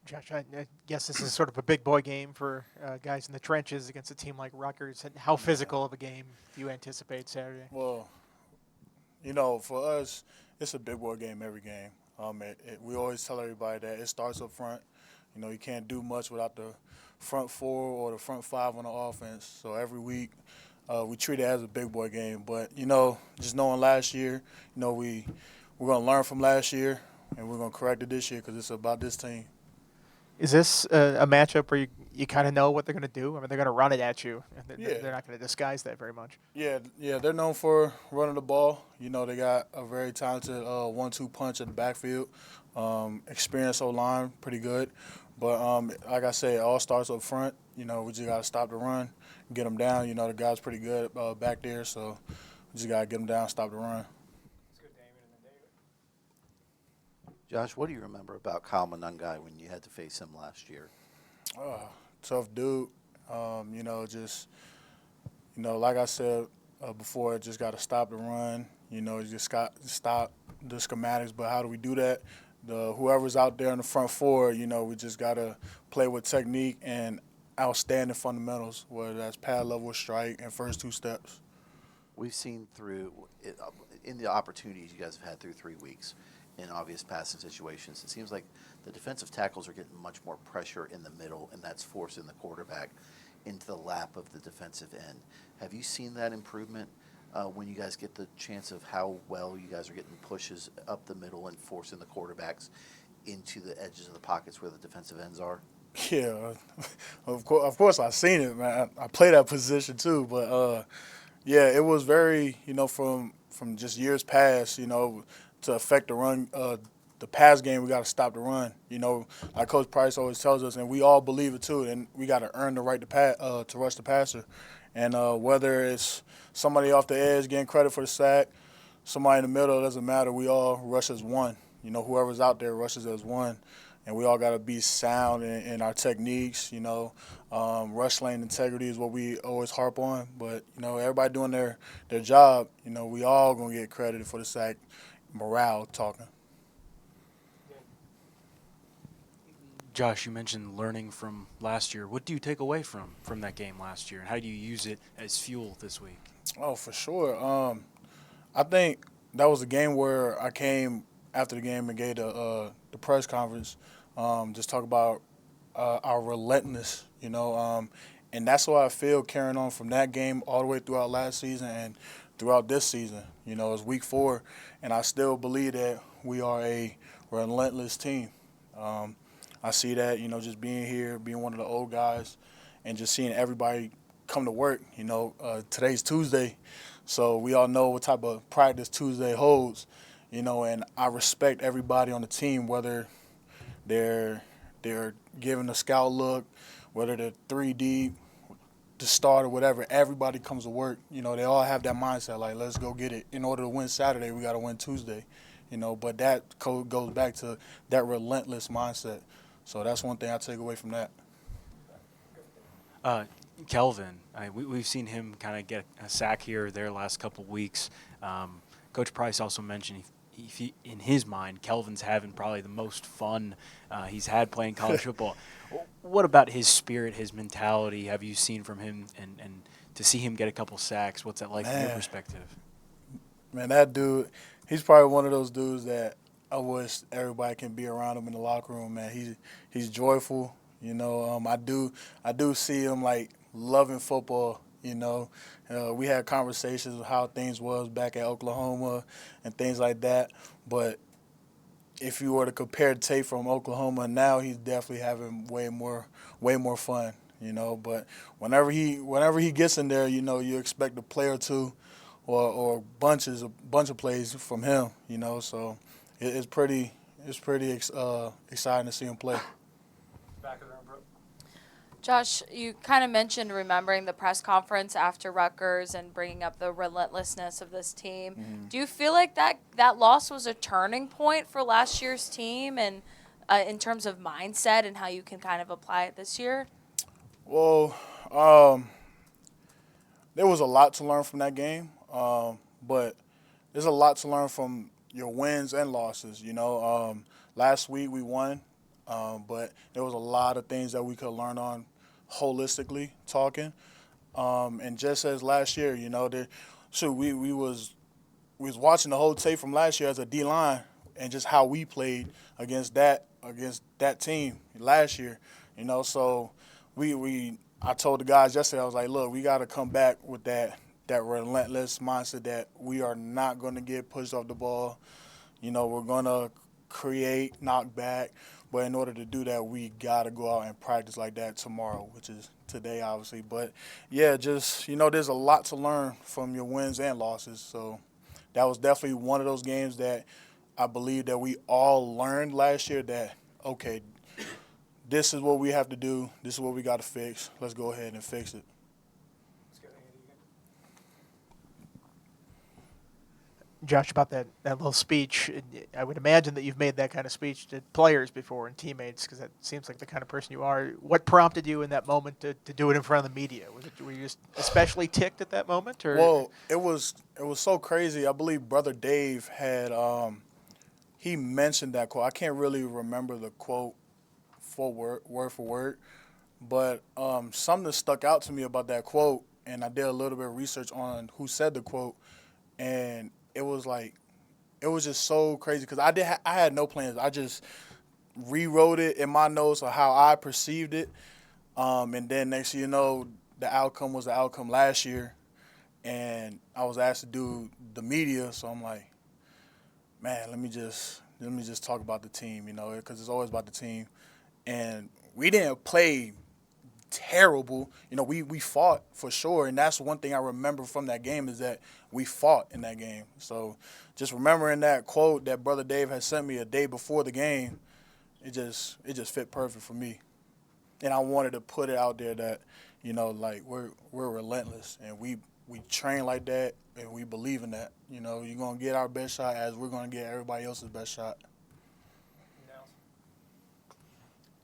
Josh, I guess this is sort of a big boy game for guys in the trenches against a team like Rutgers. And how Yeah. physical of a game do you anticipate Saturday? Well, for us, it's a big boy game every game. We always tell everybody that it starts up front. You can't do much without the front four or the front five on the offense. So every week, we treat it as a big boy game. But just knowing last year, we're gonna learn from last year, and we're gonna correct it this year because it's about this team. Is this a matchup where you kind of know what they're going to do? I mean, they're going to run it at you, and Yeah, they're not going to disguise that very much. yeah. They're known for running the ball. They got a very talented one-two punch in the backfield. Experienced O line, pretty good. But like I said, it all starts up front. We just got to stop the run, get them down. The guy's pretty good back there, so we just got to get them down, stop the run. Josh, what do you remember about Kyle Monangai when you had to face him last year? Uh, Tough dude. Just like I said before, just got to stop the run. Just got to stop the schematics. But how do we do that? Whoever's out there in the front four, we just got to play with technique and outstanding fundamentals, whether that's pad level strike and first two steps. We've seen through in the opportunities you guys have had through 3 weeks in obvious passing situations. It seems like the defensive tackles are getting much more pressure in the middle, and that's forcing the quarterback into the lap of the defensive end. Have you seen that improvement when you guys get the chance of how well you guys are getting pushes up the middle and forcing the quarterbacks into the edges of the pockets where the defensive ends are? Yeah, of course, I've seen it, man. I play that position too, but yeah, it was very, from just years past, to affect the run, the pass game, we got to stop the run. Like Coach Price always tells us, and we all believe it too. And we got to earn the right to rush the passer, and whether it's somebody off the edge getting credit for the sack, somebody in the middle, it doesn't matter. We all rush as one. Whoever's out there rushes as one, and we all got to be sound in our techniques. Rush lane integrity is what we always harp on. But everybody doing their job. We all gonna get credited for the sack. Morale talking. Josh, you mentioned learning from last year. What do you take away from that game last year, and how do you use it as fuel this week? Oh, for sure. I think that was a game where I came after the game and gave the press conference, just talk about our relentless, and that's what I feel carrying on from that game all the way throughout last season and throughout this season. It's week 4, and I still believe that we are a relentless team. Um, I see that, just being here, being one of the old guys, and just seeing everybody come to work. Today's Tuesday, so we all know what type of practice Tuesday holds. And I respect everybody on the team, whether they're giving a scout look, whether they're 3D, the start or whatever. Everybody comes to work. They all have that mindset, like, let's go get it. In order to win Saturday, we got to win Tuesday. But that code goes back to that relentless mindset. So that's one thing I take away from that. Uh, Kelvin, we've seen him kind of get a sack here or there last couple weeks. Coach Price also mentioned in his mind, Kelvin's having probably the most fun he's had playing college football. What about his spirit, his mentality, have you seen from him, and to see him get a couple sacks, what's that like from your Man, perspective? man, that dude, he's probably one of those dudes that I wish everybody can be around him in the locker room. Man, he's joyful. I do see him like loving football. We had conversations of how things was back at Oklahoma and things like that. But if you were to compare tape from Oklahoma now, he's definitely having way more fun. But whenever he gets in there, you expect a play or two, or a bunch of plays from him. So it's pretty exciting to see him play. Josh, you kind of mentioned remembering the press conference after Rutgers and bringing up the relentlessness of this team. Do you feel like that loss was a turning point for last year's team, and in terms of mindset and how you can kind of apply it this year? Well, there was a lot to learn from that game, but there's a lot to learn from your wins and losses. Last week we won. But there was a lot of things that we could learn on holistically talking. And just as last year, we was watching the whole tape from last year as a D line and just how we played against that team last year. So I told the guys yesterday, I was like, look, we got to come back with that relentless mindset that we are not going to get pushed off the ball. We're going to create, knock back. But in order to do that, we got to go out and practice like that tomorrow, which is today, obviously. But, yeah, just, there's a lot to learn from your wins and losses. So that was definitely one of those games that I believe that we all learned last year that, okay, this is what we have to do. This is what we got to fix. Let's go ahead and fix it. Josh, about that little speech, I would imagine that you've made that kind of speech to players before and teammates, because that seems like the kind of person you are. What prompted you in that moment to do it in front of the media? Were you just especially ticked at that moment, or? Well, it was so crazy. I believe Brother Dave had he mentioned that quote. I can't really remember the quote word for word, but something that stuck out to me about that quote, and I did a little bit of research on who said the quote, and it was just so crazy because I had no plans. I just rewrote it in my notes of how I perceived it, and then next thing you know, the outcome was the outcome last year, and I was asked to do the media, so I'm like, man, let me just talk about the team, because it's always about the team, and we didn't play terrible. We fought for sure, and that's one thing I remember from that game is that we fought in that game. So just remembering that quote that Brother Dave had sent me a day before the game, it just fit perfect for me. And I wanted to put it out there that, like we're relentless and we train like that and we believe in that. You're gonna get our best shot as we're gonna get everybody else's best shot.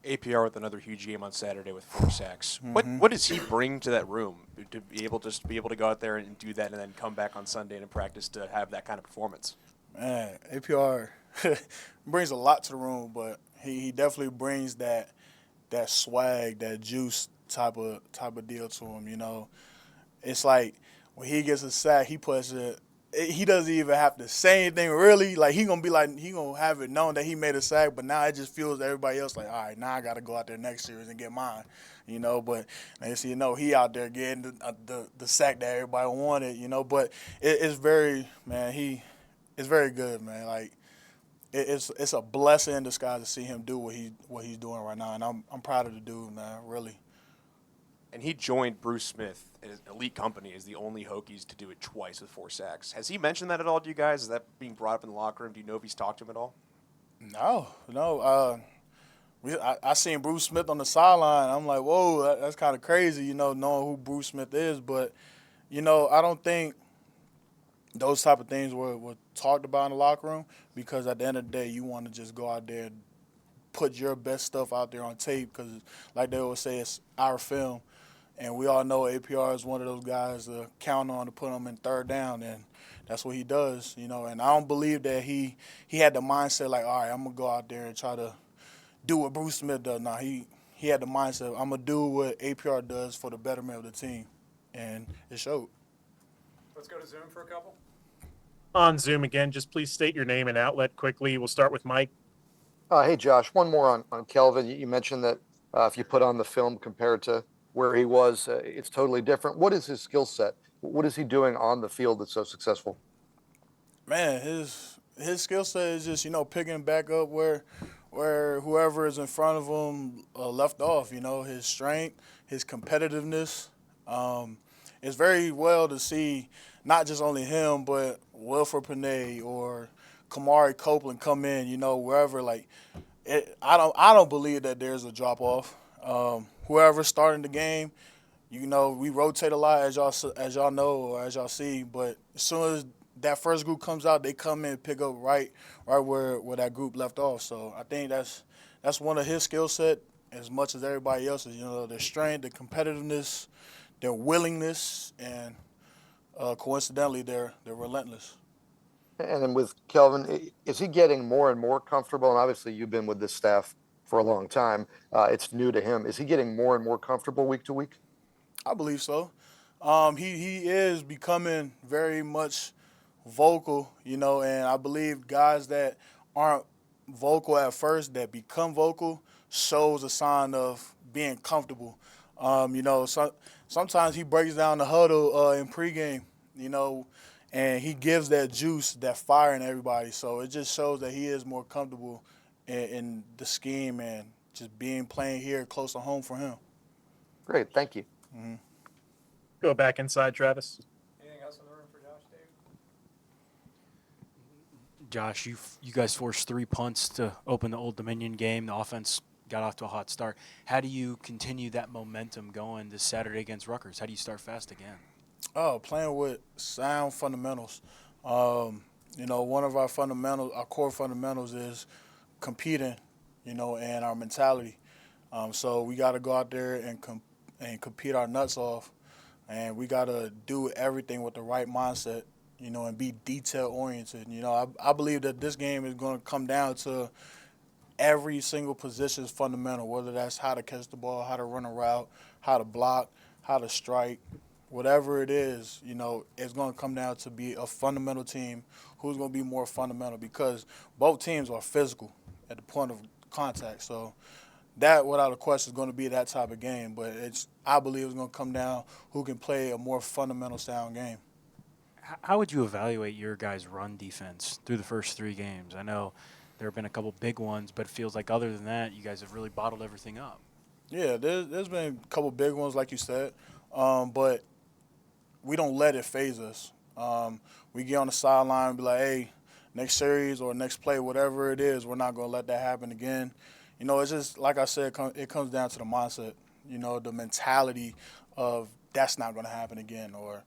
APR with another huge game on Saturday with 4 sacks. What does he bring to that room to be able to go out there and do that and then come back on Sunday and in practice to have that kind of performance? Man, APR brings a lot to the room, but he definitely brings that swag, that juice type of deal to him. It's like when he gets a sack, he puts it. He doesn't even have to say anything really. Like he gonna have it known that he made a sack, but now it just feels everybody else like, all right, now I gotta go out there next series and get mine, But next thing you know, he out there getting the sack that everybody wanted, But it's very it's very good, man. Like it's a blessing in disguise to see him do what he's doing right now, and I'm proud of the dude, man, really. And he joined Bruce Smith, an elite company, as the only Hokies to do it twice with 4 sacks. Has he mentioned that at all to you guys? Is that being brought up in the locker room? Do you know if he's talked to him at all? No. I seen Bruce Smith on the sideline. I'm like, whoa, that's kind of crazy, knowing who Bruce Smith is. But, I don't think those type of things were talked about in the locker room because at the end of the day, you want to just go out there and put your best stuff out there on tape because, like they always say, it's our film. And we all know APR is one of those guys to count on to put him in third down, and that's what he does, And I don't believe that he had the mindset like, all right, I'm going to go out there and try to do what Bruce Smith does. No, he had the mindset, I'm going to do what APR does for the betterment of the team, and it showed. Let's go to Zoom for a couple. On Zoom again, just please state your name and outlet quickly. We'll start with Mike. Hey, Josh, one more on Kelvin. You mentioned that if you put on the film compared to where he was, it's totally different. What is his skill set? What is he doing on the field that's so successful? Man, his skill set is just, picking back up where whoever is in front of him left off, his strength, his competitiveness. It's very well to see not just only him, but Wilford Panay or Kamari Copeland come in, wherever. Like, I don't believe that there's a drop off. Whoever's starting the game, we rotate a lot as y'all know or as y'all see. But as soon as that first group comes out, they come in and pick up right where that group left off. So I think that's one of his skill set as much as everybody else's. Their strength, their competitiveness, their willingness, and coincidentally, they're relentless. And then with Kelvin, is he getting more and more comfortable? And obviously, you've been with this staff for a long time. It's new to him. Is he getting more and more comfortable week to week? I believe so. He is becoming very much vocal, and I believe guys that aren't vocal at first that become vocal shows a sign of being comfortable. Sometimes he breaks down the huddle in pregame, and he gives that juice, that fire in everybody. So it just shows that he is more comfortable in the scheme and just playing here close to home for him. Great, thank you. Go back inside, Travis. Anything else in the room for Josh, Dave? Josh, you guys forced 3 punts to open the Old Dominion game. The offense got off to a hot start. How do you continue that momentum going this Saturday against Rutgers? How do you start fast again? Oh, playing with sound fundamentals. One of our fundamentals, our core fundamentals is competing, and our mentality. So we got to go out there and compete our nuts off, and we got to do everything with the right mindset, and be detail oriented. I believe that this game is going to come down to every single position is fundamental, whether that's how to catch the ball, how to run a route, how to block, how to strike. Whatever it is, it's going to come down to be a fundamental team who's going to be more fundamental because both teams are physical at the point of contact. So that, without a question, is going to be that type of game. But I believe it's going to come down who can play a more fundamental sound game. How would you evaluate your guys' run defense through the first 3 games? I know there have been a couple big ones, but it feels like other than that, you guys have really bottled everything up. Yeah, there's been a couple big ones, like you said, but we don't let it phase us. We get on the sideline and be like, hey, next series or next play, whatever it is, we're not going to let that happen again. It's just, like I said, it comes down to the mindset, the mentality of that's not going to happen again, or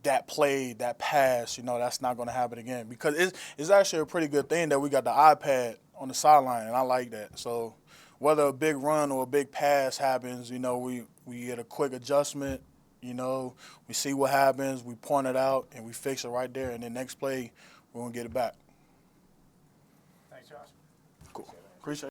that play, that pass, that's not going to happen again. Because it's actually a pretty good thing that we got the iPad on the sideline, and I like that. So whether a big run or a big pass happens, we get a quick adjustment. We see what happens, we point it out, and we fix it right there. And then next play, we're going to get it back. Thanks, Josh. Cool. Appreciate it.